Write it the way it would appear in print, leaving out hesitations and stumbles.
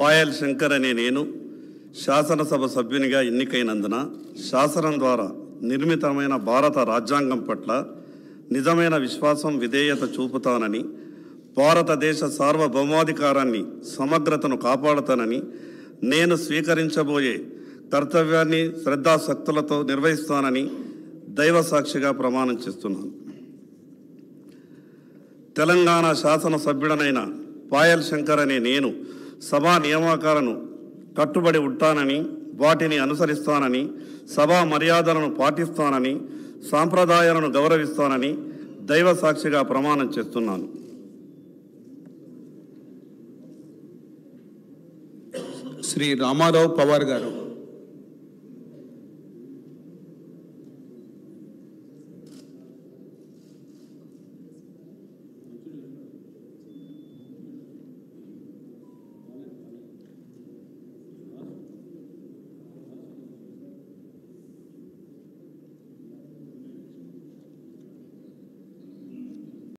పాయల్ శంకర్ అనే నేను శాసనసభ సభ్యునిగా ఎన్నికైనందున శాసనం ద్వారా నిర్మితమైన భారత రాజ్యాంగం పట్ల నిజమైన విశ్వాసం విధేయత చూపుతానని, భారతదేశ సార్వభౌమాధికారాన్ని సమగ్రతను కాపాడుతానని, నేను స్వీకరించబోయే కర్తవ్యాన్ని శ్రద్ధాశక్తులతో నిర్వహిస్తానని దైవ సాక్షిగా ప్రమాణం చేస్తున్నాను. తెలంగాణ శాసనసభ్యుడనైన పాయల్ శంకర్ అనే నేను సభా నియామకాలను కట్టుబడి ఉంటానని, వాటిని అనుసరిస్తానని, సభా మర్యాదలను పాటిస్తానని, సాంప్రదాయాలను గౌరవిస్తానని దైవ సాక్షిగా ప్రమాణం చేస్తున్నాను. శ్రీ రామారావు పవార్ గారు.